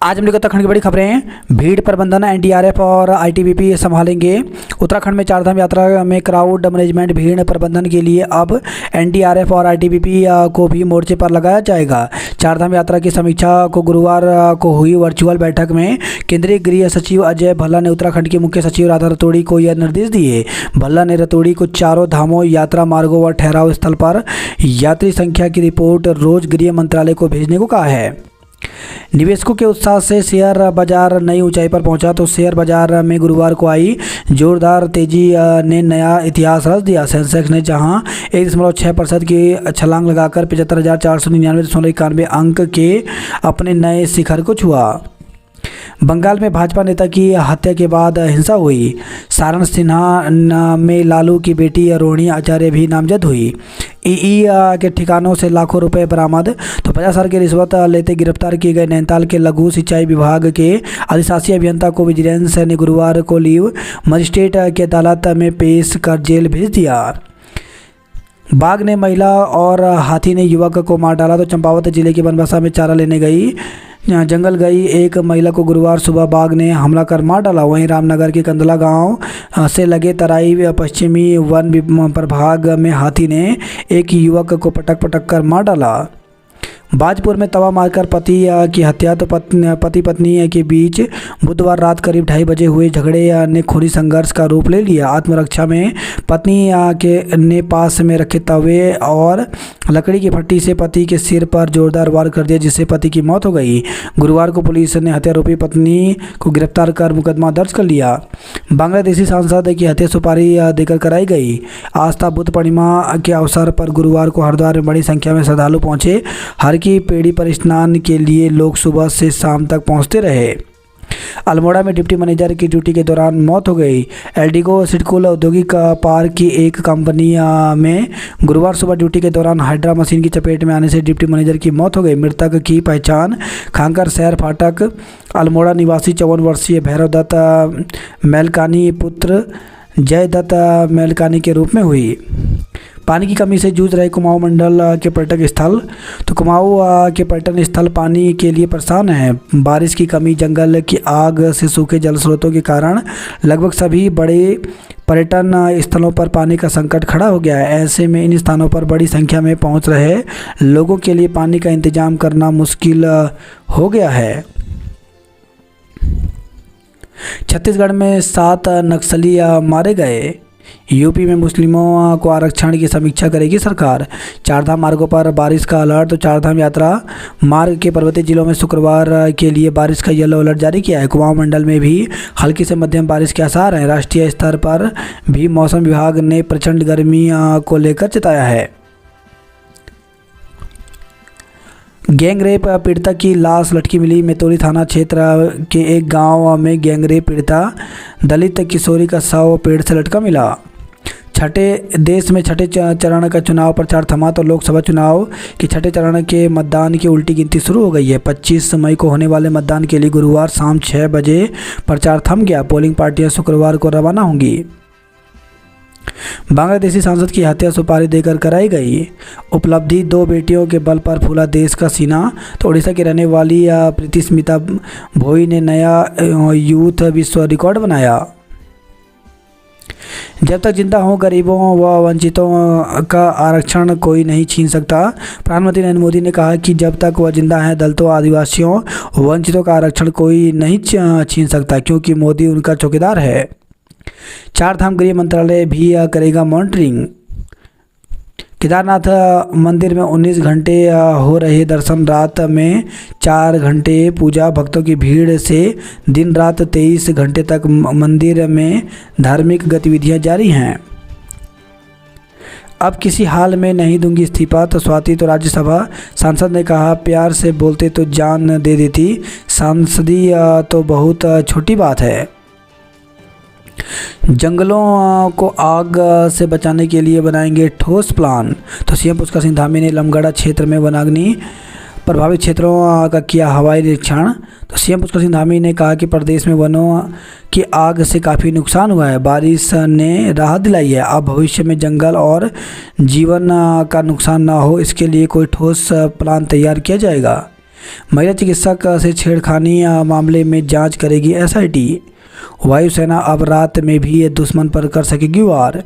आज हम लोग उत्तराखंड की बड़ी खबरें हैं। भीड़ प्रबंधन एनडीआरएफ और आईटीबीपी संभालेंगे। उत्तराखंड में चारधाम यात्रा में क्राउड मैनेजमेंट भीड़ प्रबंधन के लिए अब एनडीआरएफ और आईटीबीपी को भी मोर्चे पर लगाया जाएगा। चारधाम यात्रा की समीक्षा को गुरुवार को हुई वर्चुअल बैठक में केंद्रीय गृह सचिव अजय भल्ला ने उत्तराखंड के मुख्य सचिव राधा रतोड़ी को यह निर्देश दिए। भल्ला ने रतोड़ी को चारों धामों, यात्रा मार्गों और ठहराव स्थल पर यात्री संख्या की रिपोर्ट रोज गृह मंत्रालय को भेजने को कहा है। निवेशकों के उत्साह से शेयर बाजार नई ऊंचाई पर पहुंचा तो शेयर बाजार में गुरुवार को आई जोरदार तेजी ने नया इतिहास रच दिया। सेंसेक्स ने जहां 1.6% की छलांग लगाकर 75,499.91 अंक के अपने नए शिखर को छुआ। बंगाल में भाजपा नेता की हत्या के बाद हिंसा हुई। सारण सिन्हा में लालू की बेटी रोहिणी आचार्य भी नामजद हुई। ईई के ठिकानों से लाखों रुपए बरामद तो 50,000 की रिश्वत लेते गिरफ्तार किए गए नैनीताल के लघु सिंचाई विभाग के अधिशासी अभियंता को विजिलेंस ने गुरुवार को लीव मजिस्ट्रेट की अदालत में पेश कर जेल भेज दिया। बाघ ने महिला और हाथी ने युवक को मार डाला तो चंपावत जिले के बनबसा में चारा लेने गई जंगल गई एक महिला को गुरुवार सुबह बाघ ने हमला कर मार डाला। वहीं रामनगर के कंदला गांव से लगे तराई पश्चिमी वन प्रभाग में हाथी ने एक युवक को पटक कर मार डाला। बाजपुर में तवा मारकर पति की हत्या तो पति पत्नी के बीच बुधवार रात करीब 2:30 बजे हुए झगड़े ने खूनी संघर्ष का रूप ले लिया। आत्मरक्षा में पत्नी के ने पास में रखे तवे और लकड़ी की फट्टी से पति के सिर पर जोरदार वार कर दिया, जिससे पति की मौत हो गई। गुरुवार को पुलिस ने हत्यारोपी पत्नी को गिरफ्तार कर मुकदमा दर्ज कर लिया। बांग्लादेशी सांसद की हत्या सुपारी देकर कराई गई। आस्था बुद्ध पूर्णिमा के अवसर पर गुरुवार को हरिद्वार में बड़ी संख्या में श्रद्धालु पहुंचे। हर की पेड़ी पर स्नान के लिए लोग सुबह से शाम तक पहुंचते रहे। अल्मोड़ा में डिप्टी मैनेजर की ड्यूटी के दौरान मौत हो गई। एल्डिगो सिडकुल औद्योगिक पार्क की एक कंपनी में गुरुवार सुबह ड्यूटी के दौरान हाइड्रा मशीन की चपेट में आने से डिप्टी मैनेजर की मौत हो गई। मृतक की पहचान खांकर शहर फाटक अल्मोड़ा निवासी 54 वर्षीय भैरव दत्त मैलकानी पुत्र जय दत्त मैलकानी के रूप में हुई। पानी की कमी से जूझ रहे कुमाऊं मंडल के पर्यटक स्थल तो कुमाऊं के पर्यटन स्थल पानी के लिए परेशान हैं। बारिश की कमी, जंगल की आग से सूखे जल स्रोतों के कारण लगभग सभी बड़े पर्यटन स्थलों पर पानी का संकट खड़ा हो गया है। ऐसे में इन स्थानों पर बड़ी संख्या में पहुंच रहे लोगों के लिए पानी का इंतजाम करना मुश्किल हो गया है। छत्तीसगढ़ में 7 नक्सली मारे गए। यूपी में मुस्लिमों को आरक्षण की समीक्षा करेगी सरकार। चारधाम मार्गों पर बारिश का अलर्ट तो चारधाम यात्रा मार्ग के पर्वतीय जिलों में शुक्रवार के लिए बारिश का येलो अलर्ट जारी किया है। कुमाऊं मंडल में भी हल्की से मध्यम बारिश के आसार हैं। राष्ट्रीय स्तर पर भी मौसम विभाग ने प्रचंड गर्मी को लेकर चेताया है। गैंगरेप पीड़िता की लाश लटकी मिली। मेतौली थाना क्षेत्र के एक गांव में गैंगरेप पीड़िता दलित किशोरी का शव पेड़ से लटका मिला। देश में छठे चरण का चुनाव प्रचार थमा तो लोकसभा चुनाव के छठे चरण के मतदान की उल्टी गिनती शुरू हो गई है। 25 मई को होने वाले मतदान के लिए गुरुवार शाम 6 बजे प्रचार थम गया। पोलिंग पार्टियां शुक्रवार को रवाना होंगी। बांग्लादेशी सांसद की हत्या सुपारी देकर कराई गई। उपलब्धि 2 बेटियों के बल पर फूला देश का सीना तो उड़ीसा की रहने वाली प्रीति स्मिता भोई ने नया यूथ विश्व रिकॉर्ड बनाया। जब तक जिंदा हो गरीबों व वंचितों का आरक्षण कोई नहीं छीन सकता। प्रधानमंत्री नरेंद्र मोदी ने कहा कि जब तक वह जिंदा हैं दलितों, आदिवासियों, वंचितों का आरक्षण कोई नहीं छीन सकता, क्योंकि मोदी उनका चौकीदार है। चारधाम गृह मंत्रालय भी करेगा मॉनिटरिंग। केदारनाथ मंदिर में 19 घंटे हो रहे दर्शन, रात में 4 घंटे पूजा। भक्तों की भीड़ से दिन रात 23 घंटे तक मंदिर में धार्मिक गतिविधियां जारी हैं। अब किसी हाल में नहीं दूंगी इस्तीफा तो स्वाति तो राज्यसभा सांसद ने कहा, प्यार से बोलते तो जान दे देती, सांसदीय तो बहुत छोटी बात है। जंगलों को आग से बचाने के लिए बनाएंगे ठोस प्लान तो सीएम पुष्कर सिंह धामी ने लमगड़ा क्षेत्र में वनाग्नि प्रभावित क्षेत्रों का किया हवाई निरीक्षण। तो सीएम पुष्कर सिंह धामी ने कहा कि प्रदेश में वनों की आग से काफ़ी नुकसान हुआ है। बारिश ने राहत दिलाई है। अब भविष्य में जंगल और जीवन का नुकसान ना हो, इसके लिए कोई ठोस प्लान तैयार किया जाएगा। महिला चिकित्सक से छेड़खानी मामले में जांच करेगी एसआईटी। वायुसेना अब रात में भी दुश्मन पर कर सकेगी वार।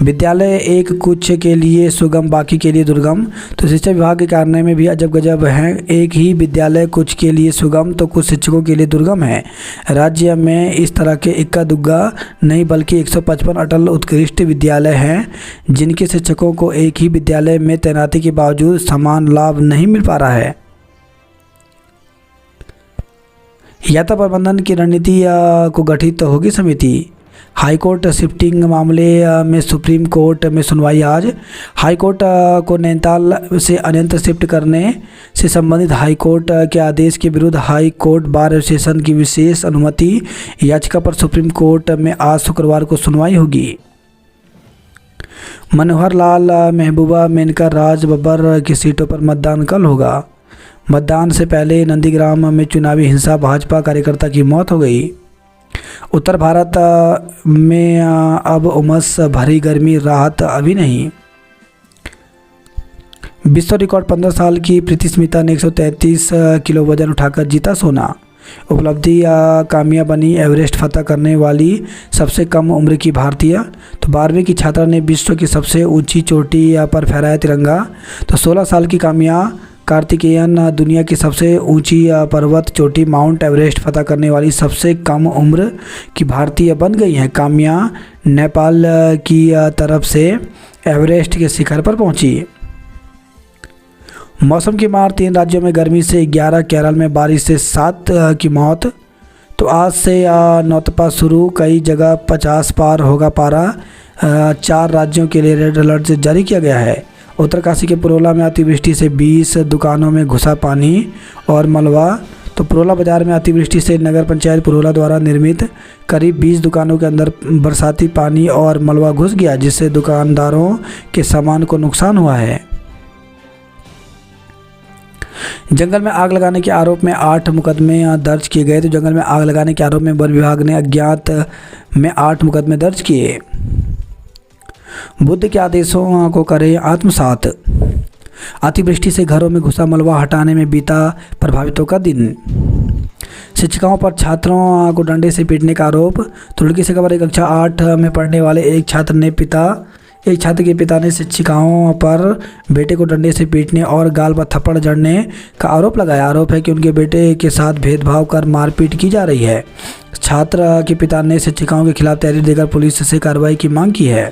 विद्यालय एक कुछ के लिए सुगम बाकी के लिए दुर्गम। तो शिक्षा विभाग के कारनामे में भी अजब गजब हैं। एक ही विद्यालय कुछ के लिए सुगम तो कुछ शिक्षकों के लिए दुर्गम है। राज्य में इस तरह के इक्का दुग्गा नहीं बल्कि 155 अटल उत्कृष्ट विद्यालय हैं जिनके शिक्षकों को एक ही विद्यालय में तैनाती के बावजूद समान लाभ नहीं मिल पा रहा है। यात्रा प्रबंधन की रणनीति को गठित होगी समिति। हाईकोर्ट शिफ्टिंग मामले में सुप्रीम कोर्ट में सुनवाई आज। हाईकोर्ट को नैनीताल से अन्यत्र शिफ्ट करने से संबंधित हाईकोर्ट के आदेश के विरुद्ध हाई कोर्ट बार एसोसिएशन की विशेष अनुमति याचिका पर सुप्रीम कोर्ट में आज शुक्रवार को सुनवाई होगी। मनोहर लाल, महबूबा, मेनका, राज बब्बर की सीटों पर मतदान कल होगा। मतदान से पहले नंदीग्राम में चुनावी हिंसा, भाजपा कार्यकर्ता की मौत हो गई। उत्तर भारत में अब उमस भरी गर्मी, राहत अभी नहीं। विश्व रिकॉर्ड 15 साल की प्रीति स्मिता ने 133 किलो वजन उठाकर जीता सोना। उपलब्धि कामयाब बनी एवरेस्ट फतह करने वाली सबसे कम उम्र की भारतीय। तो 12वीं की छात्रा ने विश्व की सबसे ऊंची चोटी पर फहराया तिरंगा। तो 16 साल की काम्या कार्तिकेयन दुनिया की सबसे ऊंची पर्वत चोटी माउंट एवरेस्ट फतह करने वाली सबसे कम उम्र की भारतीय बन गई हैं। काम्या नेपाल की तरफ से एवरेस्ट के शिखर पर पहुंची। मौसम की मार, 3 राज्यों में गर्मी से 11, केरल में बारिश से 7 की मौत। तो आज से नौतपा शुरू, कई जगह 50 पार होगा पारा। 4 राज्यों के लिए रेड अलर्ट जारी किया गया है। उत्तरकाशी के पुरोला में अतिवृष्टि से 20 दुकानों में घुसा पानी और मलबा। तो पुरोला बाजार में अतिवृष्टि से नगर पंचायत पुरोला द्वारा निर्मित करीब 20 दुकानों के अंदर बरसाती पानी और मलबा घुस गया जिससे दुकानदारों के सामान को नुकसान हुआ है। जंगल में आग लगाने के आरोप में 8 मुकदमे दर्ज किए गए। तो जंगल में आग लगाने के आरोप में वन विभाग ने अज्ञात में 8 मुकदमे दर्ज किए। बुद्ध के आदेशों को करें आत्मसात। अतिवृष्टि से घरों में घुसा मलबा हटाने में बीता प्रभावितों का दिन। शिक्षिकाओं पर छात्रों को डंडे से पीटने का आरोप। तुर्की से खबर, कक्षा 8 में पढ़ने वाले एक छात्र के पिता ने शिक्षिकाओं पर बेटे को डंडे से पीटने और गाल पर थप्पड़ जड़ने का आरोप लगाया। आरोप है कि उनके बेटे के साथ भेदभाव कर मारपीट की जा रही है। छात्र के पिता ने शिक्षिकाओं के खिलाफ तहरीर देकर पुलिस से कार्रवाई की मांग की है।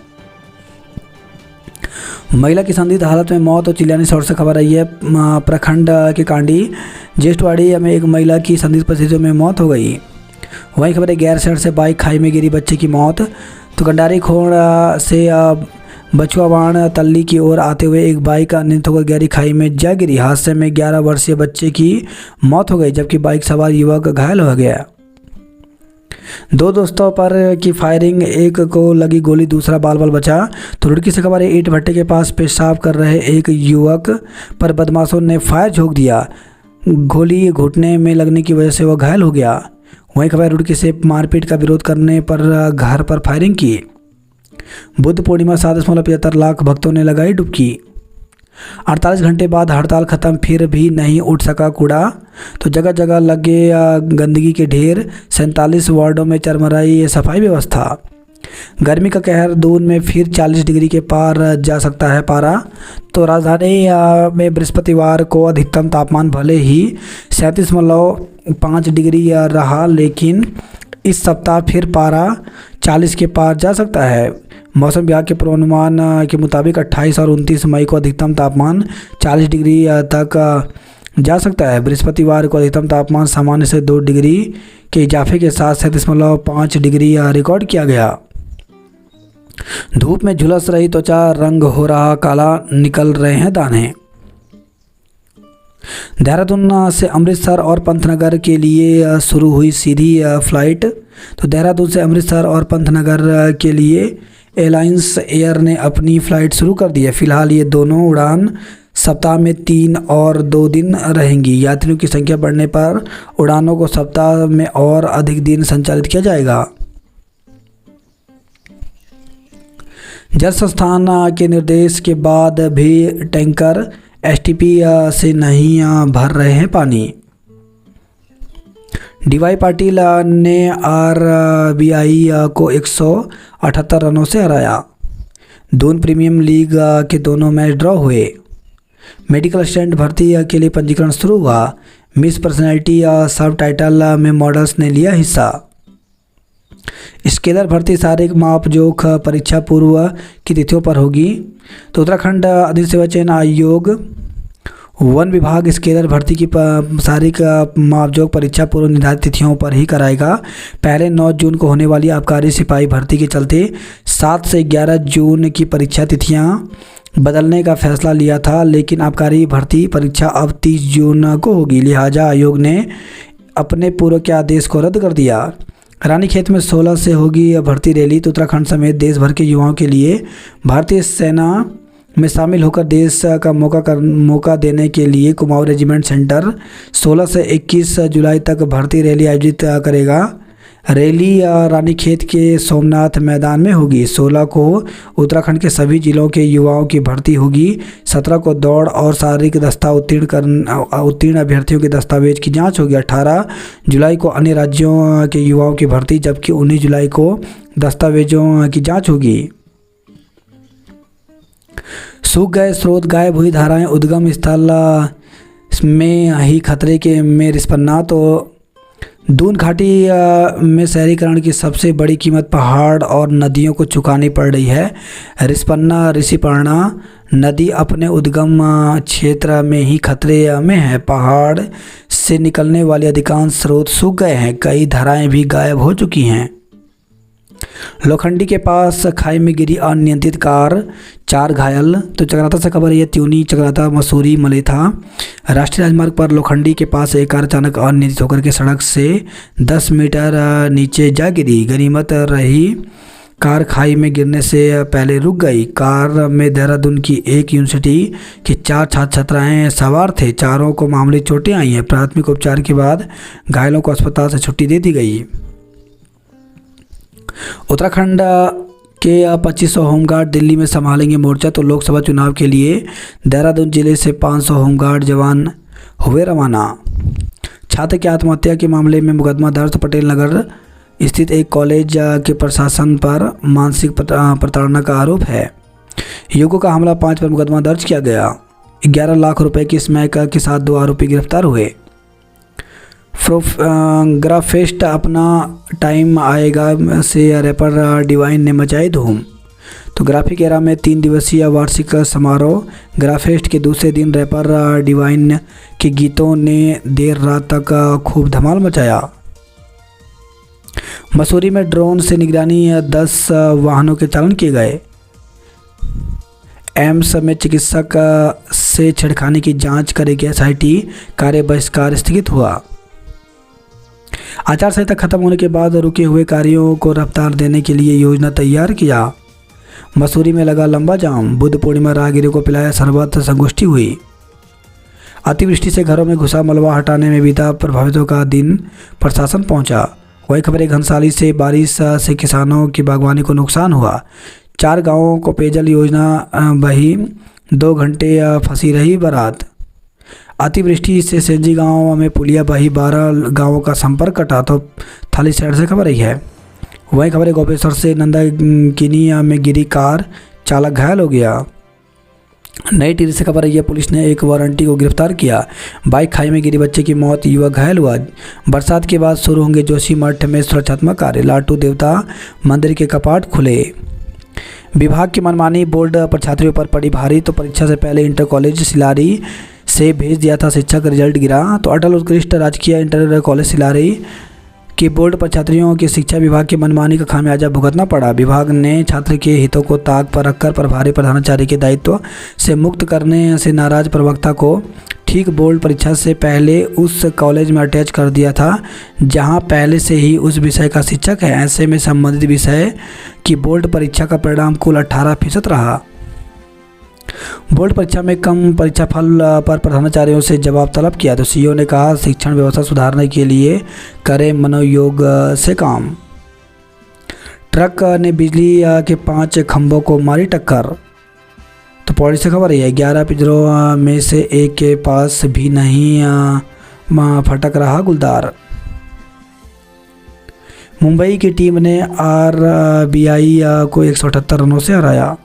महिला की संदिग्ध हालत में मौत और चिल्लाने शोर से खबर आई है। प्रखंड के कांडी ज्येष्ठवाड़ी में एक महिला की संदिग्ध परिस्थितियों में मौत हो गई। वहीं खबर है गैर सड़क से बाइक खाई में गिरी, बच्चे की मौत। तो कंडारी खोड़ से बछुआवाण तल्ली की ओर आते हुए एक बाइक अनियंत्रित होकर गहरी खाई में जा गिरी। हादसे में 11 वर्षीय बच्चे की मौत हो गई जबकि बाइक सवार युवक घायल हो गया। 2 दोस्तों पर की फायरिंग, एक को लगी गोली, दूसरा बाल बाल बचा। तो रुड़की से खबर है ईंट भट्टे के पास पेशाब कर रहे एक युवक पर बदमाशों ने फायर झोंक दिया। गोली घुटने में लगने की वजह से वह घायल हो गया। वहीं खबर रुड़की से मारपीट का विरोध करने पर घर पर फायरिंग की। बुद्ध पूर्णिमा 7.75 लाख भक्तों ने लगाई डुबकी। 48 घंटे बाद हड़ताल खत्म, फिर भी नहीं उठ सका कूड़ा। तो जगह जगह लगे गंदगी के ढेर। 47 वार्डों में चरमराई सफाई व्यवस्था। गर्मी का कहर, दून में फिर 40 डिग्री के पार जा सकता है पारा। तो राजधानी में बृहस्पतिवार को अधिकतम तापमान भले ही 37.5 डिग्री रहा, लेकिन इस सप्ताह फिर पारा 40 के पार जा सकता है। मौसम विभाग के पूर्वानुमान के मुताबिक 28 और 29 मई को अधिकतम तापमान 40 डिग्री तक जा सकता है। बृहस्पतिवार को अधिकतम तापमान सामान्य से 2 डिग्री के इजाफे के साथ 37.5 डिग्री रिकॉर्ड किया गया। धूप में झुलस रही त्वचा, रंग हो रहा काला, निकल रहे हैं दाने। देहरादून से अमृतसर और पंतनगर के लिए शुरू हुई सीधी फ्लाइट। तो देहरादून से अमृतसर और पंतनगर के लिए एयरलाइंस एयर ने अपनी फ़्लाइट शुरू कर दी है। फिलहाल ये दोनों उड़ान सप्ताह में 3 और 2 दिन रहेंगी। यात्रियों की संख्या बढ़ने पर उड़ानों को सप्ताह में और अधिक दिन संचालित किया जाएगा। जल संस्थान के निर्देश के बाद भी टैंकर एसटीपी से नहीं भर रहे हैं पानी। डीवाई पाटिल ने आरबीआई को 178 रनों से हराया। दून प्रीमियम लीग के दोनों मैच ड्रॉ हुए। मेडिकल असिस्टेंट भर्ती के लिए पंजीकरण शुरू हुआ। मिस पर्सनैलिटी सब टाइटल में मॉडल्स ने लिया हिस्सा। स्केलर भर्ती शारीरिक माप जोख परीक्षा पूर्व की तिथियों पर होगी। तो उत्तराखंड अधिक सेवा चयन आयोग वन विभाग स्केलर भर्ती की शारीरिक मापजोक परीक्षा पूर्व निर्धारित तिथियों पर ही कराएगा। पहले 9 जून को होने वाली आबकारी सिपाही भर्ती के चलते 7 से 11 जून की परीक्षा तिथियां बदलने का फैसला लिया था, लेकिन आबकारी भर्ती परीक्षा अब 30 जून को होगी। लिहाजा आयोग ने अपने पूर्व के आदेश को रद्द कर दिया। रानीखेत में 16 से होगी भर्ती रैली। तो उत्तराखंड समेत देश भर के युवाओं के लिए भारतीय सेना में शामिल होकर देश का मौका देने के लिए कुमाऊं रेजिमेंट सेंटर 16 से 21 जुलाई तक भर्ती रैली आयोजित करेगा। रैली रानीखेत के सोमनाथ मैदान में होगी। 16 को उत्तराखंड के सभी जिलों के युवाओं की भर्ती होगी। 17 को दौड़ और शारीरिक दस्ता उत्तीर्ण अभ्यर्थियों के दस्तावेज की जांच होगी। 18 जुलाई को अन्य राज्यों के युवाओं की भर्ती, जबकि 19 जुलाई को दस्तावेजों की जांच होगी। सूख गए स्रोत, गायब हुई धाराएं, उद्गम स्थल में ही खतरे के में रिस्पन्ना। तो दून घाटी में शहरीकरण की सबसे बड़ी कीमत पहाड़ और नदियों को चुकानी पड़ रही है। रिस्पन्ना ऋषिपर्णा नदी अपने उद्गम क्षेत्र में ही खतरे में है। पहाड़ से निकलने वाले अधिकांश स्रोत सूख गए हैं। कई धाराएं भी गायब हो चुकी हैं। लोखंडी के पास खाई में गिरी अनियंत्रित कार, 4 घायल। तो चक्राता से खबर है, त्यूनी चक्राता मसूरी मलेथा राष्ट्रीय राजमार्ग पर लोखंडी के पास एक कार अचानक अनियंत्रित होकर के सड़क से 10 मीटर नीचे जा गिरी। गनीमत रही कार खाई में गिरने से पहले रुक गई। कार में देहरादून की एक यूनिवर्सिटी के 4 छात्र छात्राएं सवार थे। चारों को मामूली चोटें आई हैं। प्राथमिक उपचार के बाद घायलों को अस्पताल से छुट्टी दे दी गई। उत्तराखंड के 2500 होमगार्ड दिल्ली में संभालेंगे मोर्चा। तो लोकसभा चुनाव के लिए देहरादून जिले से 500 होमगार्ड जवान हुए रवाना। छात्र की आत्महत्या के मामले में मुकदमा दर्ज। पटेल नगर स्थित एक कॉलेज के प्रशासन पर मानसिक प्रताड़ना का आरोप है। युवकों का हमला 5 पर मुकदमा दर्ज किया गया। 11 लाख रुपए की स्मैक के साथ 2 आरोपी गिरफ्तार हुए। ग्राफेस्ट अपना टाइम आएगा से रैपर डिवाइन ने मचाई धूम। तो ग्राफिक एरा में 3 दिवसीय वार्षिक समारोह। ग्राफेस्ट के दूसरे दिन रैपर डिवाइन के गीतों ने देर रात तक खूब धमाल मचाया। मसूरी में ड्रोन से निगरानी, 10 वाहनों के चालन किए गए। एम्स में चिकित्सक से छेड़खानी की जांच करेगी एसआईटी। कार्य बहिष्कार स्थगित हुआ। आचार संहिता खत्म होने के बाद रुके हुए कार्यों को रफ्तार देने के लिए योजना तैयार किया। मसूरी में लगा लंबा जाम। बुद्ध पूर्णिमा राहगीरों को पिलाया शरबत, संगोष्ठी हुई। अतिवृष्टि से घरों में घुसा मलबा हटाने में बीता प्रभावितों का दिन, प्रशासन पहुंचा। वही खबर घनसाली से बारिश से किसानों की बागवानी को नुकसान हुआ। 4 गांवों को पेयजल योजना बही, 2 घंटे फंसी रही बारात। अतिवृष्टि से सेंजी गांव में पुलिया बही, 12 गांवों का संपर्क कटा। तो थाली साइड से खबर आई है। वही खबर गोपेश्वर से नंदाकिनी में गिरी कार, चालक घायल हो गया। नई टिहरी से खबर आई है, पुलिस ने एक वारंटी को गिरफ्तार किया। बाइक खाई में गिरी बच्चे की मौत, युवक घायल हुआ। बरसात के बाद शुरू होंगे जोशी मठ में सुरक्षात्मक कार्य। लाटू देवता मंदिर के कपाट खुले। विभाग की मनमानी बोर्ड पर छात्रियों पर पड़ी भारी। तो परीक्षा से पहले इंटर कॉलेज सिलारी से भेज दिया था शिक्षक, रिजल्ट गिरा। तो अटल उत्कृष्ट राजकीय इंटर कॉलेज सिलारी के बोर्ड पर छात्रियों की शिक्षा विभाग की मनमानी का खामियाजा भुगतना पड़ा। विभाग ने छात्र के हितों को ताक पर रखकर प्रभारी प्रधानाचार्य के दायित्व से मुक्त करने से नाराज प्रवक्ता को ठीक बोर्ड परीक्षा से पहले उस कॉलेज में अटैच कर दिया था जहां पहले से ही उस विषय का शिक्षक है। ऐसे में संबंधित विषय की बोर्ड परीक्षा का परिणाम कुल 18% रहा। बोर्ड परीक्षा में कम परीक्षाफल पर प्रधानाचार्यों से जवाब तलब किया। तो सीईओ ने कहा, शिक्षण व्यवस्था सुधारने के लिए करें मनोयोग से काम। ट्रक ने बिजली के 5 खंभों को मारी टक्कर। तो पौड़ी से खबर है 11 पिंजरों में से एक के पास भी नहीं फटक रहा गुलदार। मुंबई की टीम ने आरबीआई को 178 रनों से हराया।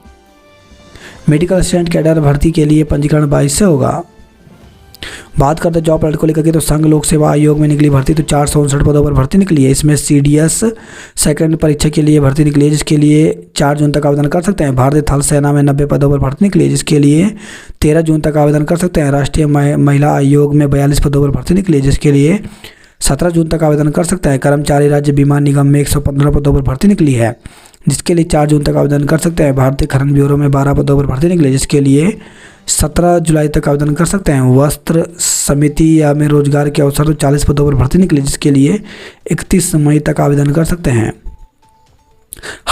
मेडिकल असिस्टेंट कैडर भर्ती के लिए पंजीकरण 22 से होगा। बात करते हैं जॉब अलर्ट को लेकर के, तो संघ लोक सेवा आयोग में निकली भर्ती, तो 459 पदों पर भर्ती निकली है। इसमें सीडीएस सेकंड परीक्षा के लिए भर्ती निकली है, जिसके लिए 4 जून तक आवेदन कर सकते हैं। भारतीय थल सेना में 90 पदों पर भर्ती निकली है, जिसके लिए 13 जून तक आवेदन कर सकते हैं। राष्ट्रीय महिला आयोग में 42 पदों पर भर्ती निकली है, जिसके लिए 17 जून तक आवेदन कर सकते हैं। कर्मचारी राज्य बीमा निगम में 115 पदों पर भर्ती निकली है, जिसके लिए 4 जून तक आवेदन कर सकते हैं। भारतीय खनन ब्यूरो में 12 पदों पर भर्ती निकली, जिसके लिए 17 जुलाई तक आवेदन कर सकते हैं। वस्त्र समिति में रोजगार के अवसर तो 40 पदों पर भर्ती निकली, जिसके लिए 31 मई तक आवेदन कर सकते हैं।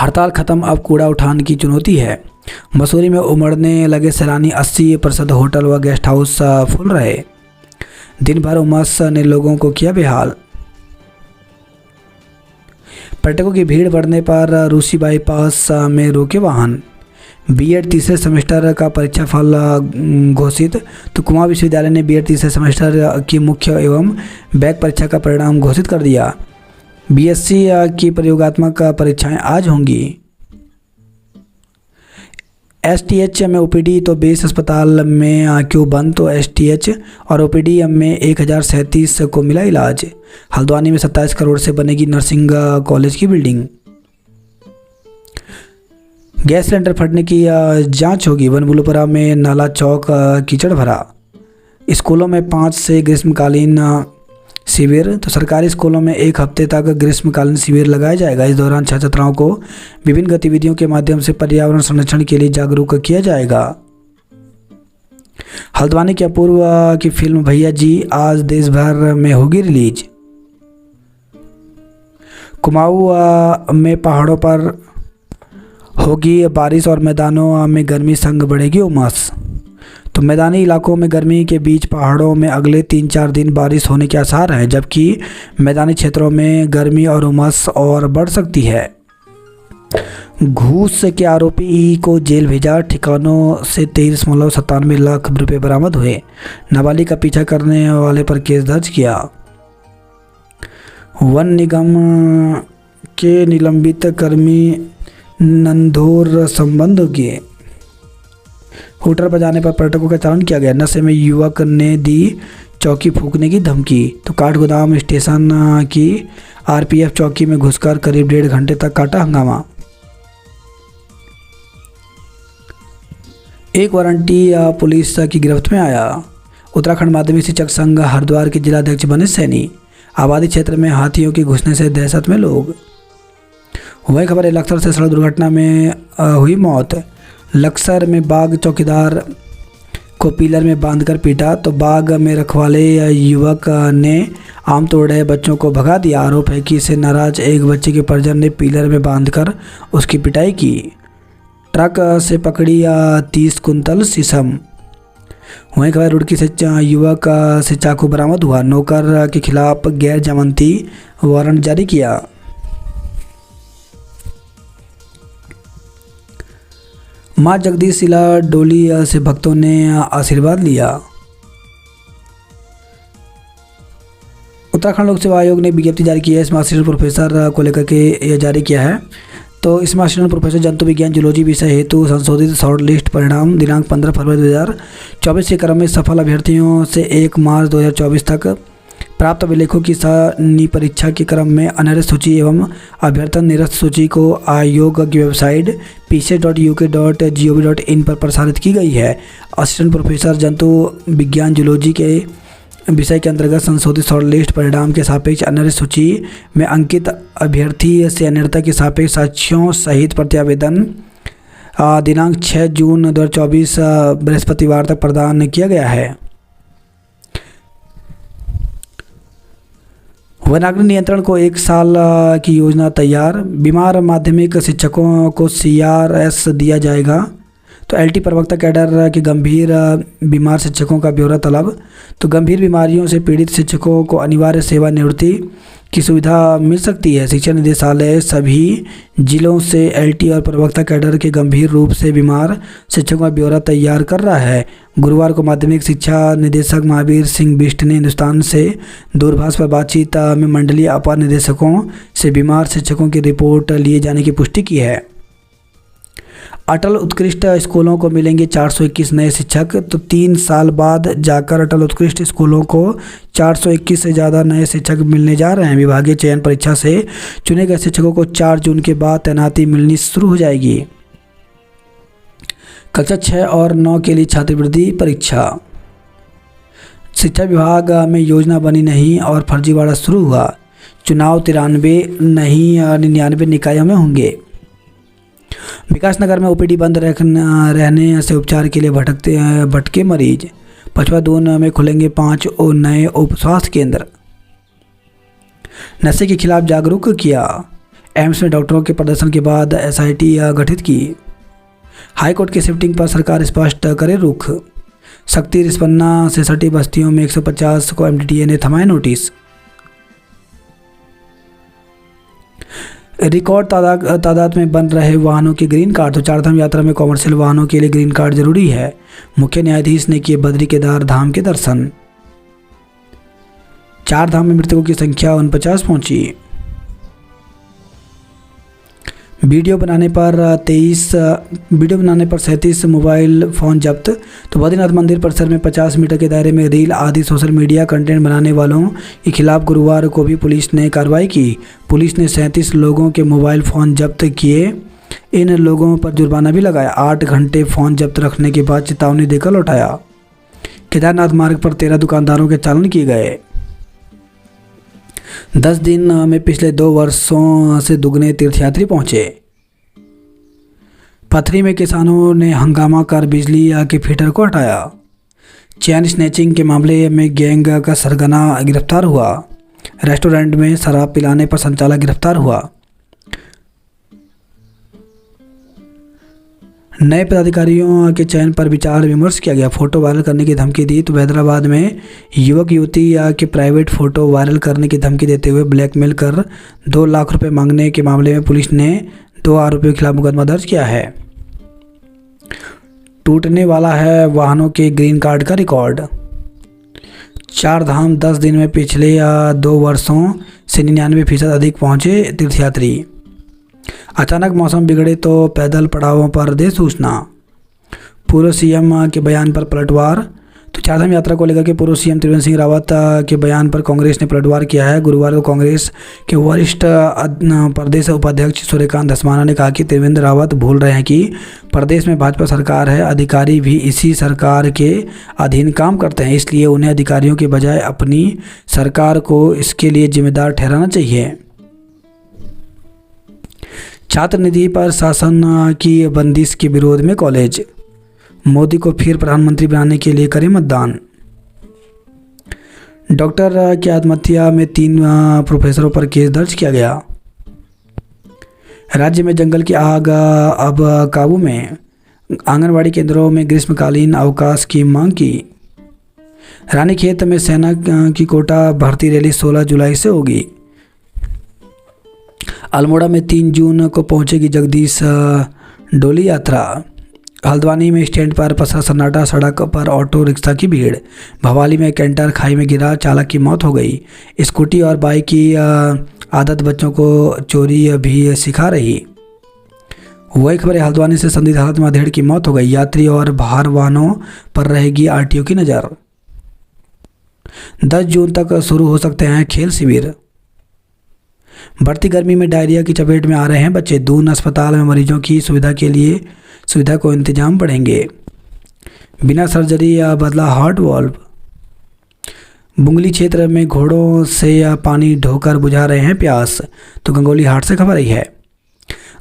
हड़ताल खत्म, अब कूड़ा उठान की चुनौती है। मसूरी में उमड़ने लगे सैलानी, 80% होटल व गेस्ट हाउस फुल रहे। दिन भर उमस ने लोगों को किया बेहाल। पर्यटकों की भीड़ बढ़ने पर रूसी बाईपास में रोके वाहन। बीएड तीसरे सेमेस्टर का परीक्षा फल घोषित, तो कुमाऊं विश्वविद्यालय ने बीएड तीसरे सेमेस्टर की मुख्य एवं बैक परीक्षा का परिणाम घोषित कर दिया। बीएससी की प्रयोगात्मक परीक्षाएं आज होंगी। एसटीएच में ओपीडी तो बेस अस्पताल में क्यों बंद, तो एसटीएच और ओपीडी में 1037 को मिला इलाज। हल्द्वानी में 27 करोड़ से बनेगी नर्सिंग कॉलेज की बिल्डिंग। गैस सिलेंडर फटने की जांच होगी। वनबुलपुरा में नाला चौक कीचड़ भरा। स्कूलों में 5 से ग्रीष्मकालीन शिविर, तो सरकारी स्कूलों में 1 हफ्ते तक ग्रीष्मकालीन शिविर लगाया जाएगा। इस दौरान छात्र छात्राओं को विभिन्न गतिविधियों के माध्यम से पर्यावरण संरक्षण के लिए जागरूक किया जाएगा। हल्द्वानी की अपूर्व की फिल्म भैया जी आज देश भर में होगी रिलीज। कुमाऊं में पहाड़ों पर होगी बारिश और मैदानों में गर्मी, संग बढ़ेगी उमस। तो मैदानी इलाकों में गर्मी के बीच पहाड़ों में अगले 3-4 दिन बारिश होने के आसार हैं, जबकि मैदानी क्षेत्रों में गर्मी और उमस और बढ़ सकती है। घूस के आरोपी को जेल भेजा। ठिकानों से 23.97 लाख रुपए बरामद हुए। नाबालिग का पीछा करने वाले पर केस दर्ज किया। वन निगम के निलंबित कर्मी नंदोर संबंध किए। हूटर बजाने पर पर्यटकों का चालान किया गया। नशे में युवक ने दी चौकी फूंकने की धमकी। तो काठगोदाम स्टेशन की आरपीएफ चौकी में घुसकर करीब 1.5 घंटे तक काटा हंगामा। एक वारंटी पुलिस की गिरफ्त में आया। उत्तराखंड माध्यमिक शिक्षक संघ हरिद्वार के जिलाध्यक्ष बने सैनी। आबादी क्षेत्र में हाथियों के घुसने से दहशत में लोग। वही खबर है लक्सर से सड़क दुर्घटना में हुई मौत। लक्सर में बाघ चौकीदार को पिलर में बांधकर पीटा। तो बाघ में रखवाले युवक ने आम तोड़ रहे बच्चों को भगा दिया। आरोप है कि इससे नाराज एक बच्चे के परिजन ने पिलर में बांधकर उसकी पिटाई की। ट्रक से पकड़ी 30 कुंतल शीशम। वहीं खबर रुड़की से युवक से चाकू बरामद हुआ। नौकर के खिलाफ गैर जमानती वारंट जारी किया। मां जगदीश शिला डोली से भक्तों ने आशीर्वाद लिया। उत्तराखंड लोक सेवा आयोग ने विज्ञप्ति जारी की है। इसमें असिस्टेंट प्रोफेसर को लेकर के यह जारी किया है। तो इसमें असिस्टेंट प्रोफेसर जंतु विज्ञान जूलॉजी विषय हेतु संशोधित शॉर्ट लिस्ट परिणाम दिनांक 15 फरवरी 2024 के क्रम में सफल अभ्यर्थियों से 1 मार्च 2024 तक प्राप्त अभिलेखों की सनी परीक्षा के क्रम में अनर्ह सूची एवं अभ्यर्थन निरस्त सूची को आयोग की वेबसाइट psec.uk.gov.in पर प्रसारित की गई है। असिस्टेंट प्रोफेसर जंतु विज्ञान जूलॉजी के विषय के अंतर्गत संशोधित शॉर्ट लिस्ट परिणाम के सापेक्ष अनर्ह सूची में अंकित अभ्यर्थी से अनर्हता के सापेक्ष साक्ष्यों सहित प्रत्यावेदन दिनांक 6 जून 2024 बृहस्पतिवार तक प्रदान किया गया है। वनाग्नि नियंत्रण को 1 साल की योजना तैयार। बीमार माध्यमिक शिक्षकों को CRS दिया जाएगा। तो एलटी प्रवक्ता कैडर के गंभीर बीमार शिक्षकों का ब्यौरा तलब। तो गंभीर बीमारियों से पीड़ित शिक्षकों को अनिवार्य सेवानिवृत्ति की सुविधा मिल सकती है। शिक्षा निदेशालय सभी जिलों से एलटी और प्रवक्ता कैडर के गंभीर रूप से बीमार शिक्षकों का ब्यौरा तैयार कर रहा है। गुरुवार को माध्यमिक शिक्षा निदेशक महावीर सिंह बिष्ट ने हिंदुस्तान से दूरभाष पर बातचीत में मंडलीय अपर निदेशकों से बीमार शिक्षकों की रिपोर्ट लिए जाने की पुष्टि की है। अटल उत्कृष्ट स्कूलों को मिलेंगे 421 नए शिक्षक। तो 3 साल बाद जाकर अटल उत्कृष्ट स्कूलों को 421 से ज़्यादा नए शिक्षक मिलने जा रहे हैं। विभागीय चयन परीक्षा से चुने गए शिक्षकों को 4 जून के बाद तैनाती मिलनी शुरू हो जाएगी। कक्षा 6 और 9 के लिए छात्रवृत्ति परीक्षा। शिक्षा विभाग में योजना बनी नहीं और फर्जीवाड़ा शुरू हुआ। चुनाव 93 नहीं 99 निकायों में होंगे। विकासनगर में ओपीडी बंद रहने से उपचार के लिए भटके मरीज। पचवा दून में खुलेंगे 5 नए उप स्वास्थ्य केंद्र। नशे के खिलाफ जागरूक किया। एम्स में डॉक्टरों के प्रदर्शन के बाद एसआईटी गठित की। हाईकोर्ट की शिफ्टिंग पर सरकार स्पष्ट करे रुख। शक्ति रिस्पन्ना से सटी बस्तियों में 150 को एमडीटीए ने थमाए नोटिस। रिकॉर्ड तादाद में बन रहे वाहनों के ग्रीन कार्ड। तो चारधाम यात्रा में कॉमर्शियल वाहनों के लिए ग्रीन कार्ड जरूरी है। मुख्य न्यायाधीश ने किए बद्री केदार धाम के दर्शन। 4 धाम में मृतकों की संख्या 49 पहुंची। वीडियो बनाने पर 37 मोबाइल फ़ोन जब्त। तो बद्रीनाथ मंदिर परिसर में 50 मीटर के दायरे में रील आदि सोशल मीडिया कंटेंट बनाने वालों के खिलाफ गुरुवार को भी पुलिस ने कार्रवाई की। पुलिस ने 37 लोगों के मोबाइल फ़ोन जब्त किए। इन लोगों पर जुर्माना भी लगाया। 8 घंटे फ़ोन जब्त रखने के बाद चेतावनी देकर लौटाया। केदारनाथ मार्ग पर 13 दुकानदारों के चालान किए गए। 10 दिन में पिछले 2 वर्षों से दुगने तीर्थयात्री पहुंचे। पथरी में किसानों ने हंगामा कर बिजली के फीडर को हटाया। चैन स्नैचिंग के मामले में गैंग का सरगना गिरफ्तार हुआ। रेस्टोरेंट में शराब पिलाने पर संचालक गिरफ्तार हुआ। नए पदाधिकारियों के चयन पर विचार विमर्श किया गया। फोटो वायरल करने की धमकी दी। तो हैदराबाद में युवक युवती के प्राइवेट फ़ोटो वायरल करने की धमकी देते हुए ब्लैकमेल कर 2 लाख रुपए मांगने के मामले में पुलिस ने 2 आरोपियों के खिलाफ मुकदमा दर्ज किया है। टूटने वाला है वाहनों के ग्रीन कार्ड का रिकॉर्ड। 4 धाम 10 दिन में पिछले 2 वर्षों से 99% अधिक पहुंचे तीर्थयात्री। अचानक मौसम बिगड़े तो पैदल पड़ावों पर दे सूचना। पूर्व सीएम के बयान पर पलटवार। तो चारधाम यात्रा को लेकर के पूर्व सीएम त्रिवेंद्र सिंह रावत के बयान पर कांग्रेस ने पलटवार किया है। गुरुवार को कांग्रेस के वरिष्ठ प्रदेश उपाध्यक्ष सूर्यकांत धस्माना ने कहा कि त्रिवेंद्र रावत भूल रहे हैं कि प्रदेश में भाजपा सरकार है। अधिकारी भी इसी सरकार के अधीन काम करते हैं, इसलिए उन्हें अधिकारियों के बजाय अपनी सरकार को इसके लिए जिम्मेदार ठहराना चाहिए। छात्र निधि पर शासन की बंदिश के विरोध में कॉलेज। मोदी को फिर प्रधानमंत्री बनाने के लिए करें मतदान। डॉक्टर की आत्महत्या में 3 प्रोफेसरों पर केस दर्ज किया गया। राज्य में जंगल की आग अब काबू में। आंगनवाड़ी केंद्रों में ग्रीष्मकालीन अवकाश की मांग की। रानीखेत में सेना की कोटा भर्ती रैली 16 जुलाई से होगी। अल्मोड़ा में 3 जून को पहुंचेगी जगदीश डोली यात्रा। हल्द्वानी में स्टैंड पर पसरा सन्नाटा, सड़क पर ऑटो रिक्शा की भीड़। भवाली में कैंटर खाई में गिरा, चालक की मौत हो गई। स्कूटी और बाइक की आदत बच्चों को चोरी भी सिखा रही। वही खबर है, हल्द्वानी से संदिग्ध हालत में अधेड़ की मौत हो गई। यात्री और भार वाहनों पर रहेगी आरटीओ की नज़र। 10 जून तक शुरू हो सकते हैं खेल शिविर। बढ़ती गर्मी में डायरिया की चपेट में आ रहे हैं बच्चे। दून अस्पताल में मरीजों की सुविधा को इंतजाम बढ़ेंगे। बिना सर्जरी या बदला हार्ट वाल्व। बुंगली क्षेत्र में घोड़ों से पानी ढोकर बुझा रहे हैं प्यास। तो गंगोली हाट से खबर आई है।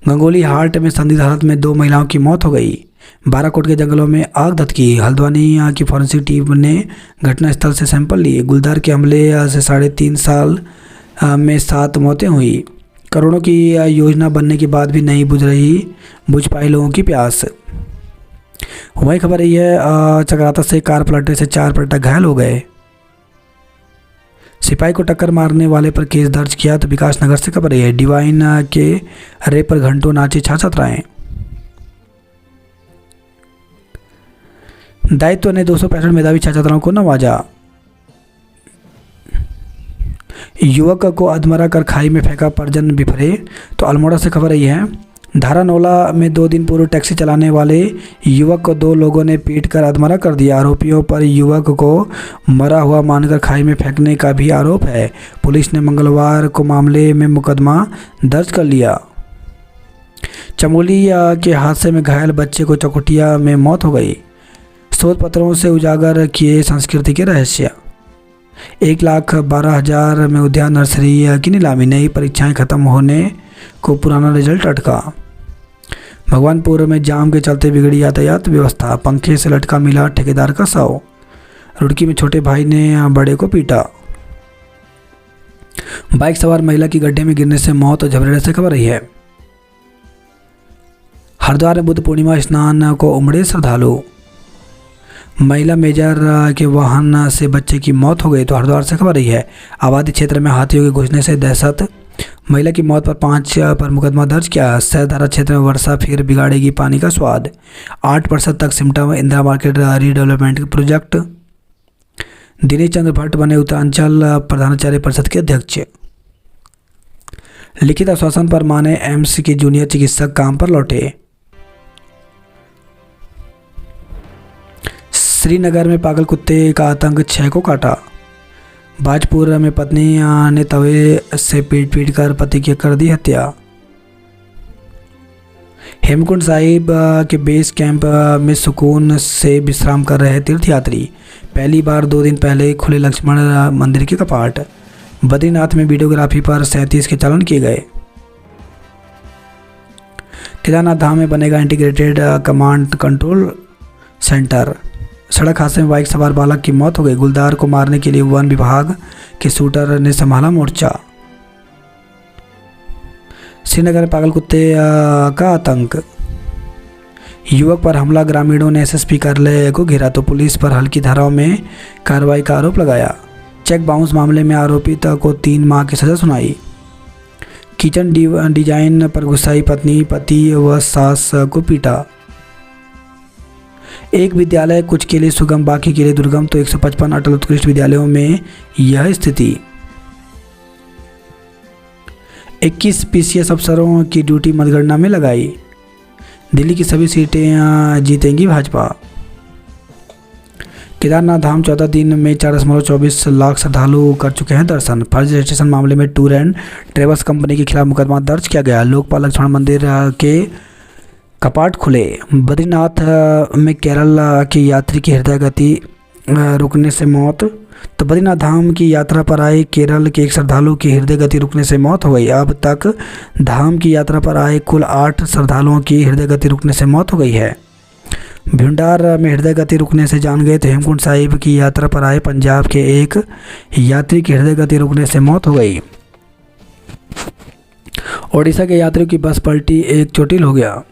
गंगोली हाट में संदिग्ध हालत में 2 महिलाओं की मौत हो गई। बाराकोट के जंगलों में आग धधकी। हल्द्वानी की फॉरेंसिक टीम ने घटनास्थल से सैंपल लिए। गुलदार के हमले से 3.5 साल में 7 मौतें हुई। करोड़ों की योजना बनने के बाद भी नहीं बुझ पाई लोगों की प्यास। वही खबर यही है, चक्राता से कार पलटने से 4 पर्यटक घायल हो गए। सिपाही को टक्कर मारने वाले पर केस दर्ज किया। तो विकास नगर से खबर है, डिवाइन के रेप पर घंटों नाचे छात्राएं। दायित्व ने 265 मेधावी छात्राओं को नवाजा। युवक को अधमरा कर खाई में फेंका, परिजन बिफरे। तो अल्मोड़ा से खबर यही है, धारानोला में 2 दिन पूर्व टैक्सी चलाने वाले युवक को 2 लोगों ने पीटकर अधमरा कर दिया। आरोपियों पर युवक को मरा हुआ मानकर खाई में फेंकने का भी आरोप है। पुलिस ने मंगलवार को मामले में मुकदमा दर्ज कर लिया। चमोली के हादसे में घायल बच्चे को चकुटिया में मौत हो गई। शोध पत्रों से उजागर किए संस्कृति के रहस्य। 1,12,000 में उद्यान नर्सरी की नीलामी। नई परीक्षाएं खत्म होने को पुराना रिजल्ट अटका। भगवानपुर में जाम के चलते बिगड़ी यातायात व्यवस्था। पंखे से लटका मिला ठेकेदार का शव। रुड़की में छोटे भाई ने बड़े को पीटा। बाइक सवार महिला की गड्ढे में गिरने से मौत। झबरेड़ा से खबर रही है, हरिद्वार में बुद्ध पूर्णिमा स्नान को उमड़े श्रद्धालु। महिला मेजर के वाहन से बच्चे की मौत हो गई। तो हरिद्वार से खबर रही है, आबादी क्षेत्र में हाथियों के घुसने से दहशत। महिला की मौत पर 5 पर मुकदमा दर्ज किया। सहधारा क्षेत्र में वर्षा फिर बिगाड़ेगी पानी का स्वाद। 8% तक सिमटा में Indira market redevelopment project. Dinesh Chandra Bhatt बने उत्तरांचल प्रधानाचार्य परिषद के अध्यक्ष। लिखित आश्वासन पर माने एम्स के जूनियर चिकित्सक काम पर लौटे। श्रीनगर में पागल कुत्ते का आतंक 6 को काटा। बाजपुर में पत्नी ने तवे से पीट कर पति की कर दी हत्या। हेमकुंड साहिब के बेस कैंप में सुकून से विश्राम कर रहे तीर्थयात्री। पहली बार 2 दिन पहले खुले लक्ष्मण मंदिर के कपाट। बद्रीनाथ में वीडियोग्राफी पर 37 के चालान किए गए। केदारनाथ धाम में बनेगा इंटीग्रेटेड कमांड कंट्रोल सेंटर। सड़क हादसे में बाइक सवार बालक की मौत हो गई। गुलदार को मारने के लिए वन विभाग के शूटर ने संभाला मोर्चा। श्रीनगर में पागल कुत्ते का आतंक। युवक पर हमला, ग्रामीणों ने एसएसपी कार्यालय को घेरा। तो पुलिस पर हल्की धाराओं में कार्रवाई का आरोप लगाया। चेक बाउंस मामले में आरोपित को 3 माह की सजा सुनाई। किचन डिजाइन पर गुस्साई पत्नी पति व सास को पीटा। एक विद्यालय कुछ के लिए सुगम बाकी के लिए दुर्गम। तो 155 अटल उत्कृष्ट विद्यालयों में यह स्थिति। 21 पीसीएस अफसरों की ड्यूटी मतगणना में लगाई। दिल्ली की सभी सीटें जीतेंगी भाजपा। केदारनाथ धाम 14 दिन में 4.24 लाख श्रद्धालु कर चुके हैं दर्शन। फर्जी रजिस्ट्रेशन मामले में टूर एंड ट्रेवल्स कंपनी के खिलाफ मुकदमा दर्ज किया गया। लोकपाल लक्ष्मण मंदिर के कपाट खुले। बद्रीनाथ में केरल की यात्री की हृदय गति रुकने से मौत। तो बद्रीनाथ धाम की यात्रा पर आए केरल के एक श्रद्धालु की हृदय गति रुकने से मौत हो गई। अब तक धाम की यात्रा पर आए कुल 8 श्रद्धालुओं की हृदय गति रुकने से मौत हो गई है। भिंडार में हृदय गति रुकने से जान गए। तो हेमकुंड साहिब की यात्रा पर आए पंजाब के एक यात्री की हृदय गति रुकने से मौत हो गई। ओडिशा के यात्रियों की बस पलटी, एक चोटिल हो गया।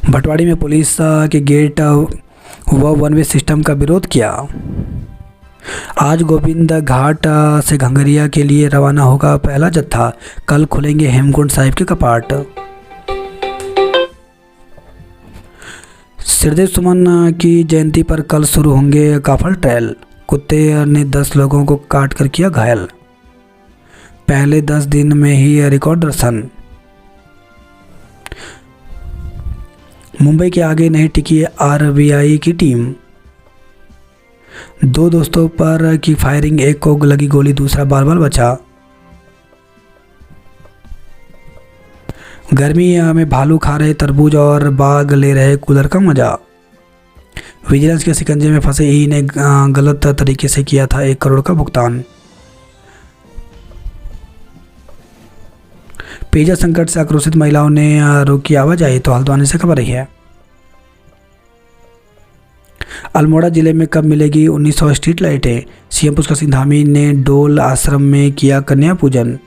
भटवाड़ी में पुलिस के गेट व वन वे सिस्टम का विरोध किया। आज गोविंद घाट से घंगरिया के लिए रवाना होगा पहला जत्था। कल खुलेंगे हेमकुंड साहिब के कपाट। श्रीदेव सुमन की जयंती पर कल शुरू होंगे काफल ट्रेल। कुत्ते ने 10 लोगों को काट कर किया घायल। पहले 10 दिन में ही रिकॉर्ड दर्शन। मुंबई के आगे नहीं टिकी आरबीआई की टीम। 2 दोस्तों पर की फायरिंग, एक को लगी गोली, दूसरा बाल बचा। गर्मी में भालू खा रहे तरबूज और बाघ ले रहे कूलर का मजा। विजिलेंस के शिकंजे में फंसे ई ने गलत तरीके से किया था 1 करोड़ का भुगतान। पेयजल संकट से आक्रोशित महिलाओं ने रोकी आवाजाही। तो हल्द्वानी से खबर रही है, अल्मोड़ा जिले में कब मिलेगी 1900 स्ट्रीट लाइटें। सीएम पुष्कर सिंह धामी ने डोल आश्रम में किया कन्या पूजन।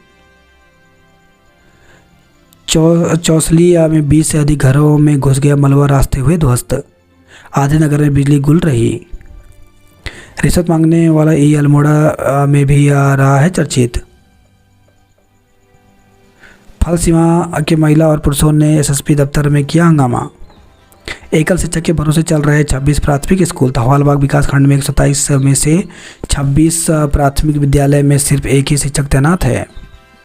चौसलिया में 20 से अधिक घरों में घुस गया मलबा, रास्ते हुए ध्वस्त। आधे नगर में बिजली गुल रही। रिश्वत मांगने वाला ई अल्मोड़ा में भी आ रहा है चर्चित। फल सीमा के महिला और पुरुषों ने एसएसपी दफ्तर में किया हंगामा। एकल शिक्षक के भरोसे चल रहे 26 प्राथमिक स्कूल। धवालबाग विकासखंड में 127 में से 26 प्राथमिक विद्यालय में सिर्फ एक ही शिक्षक तैनात है।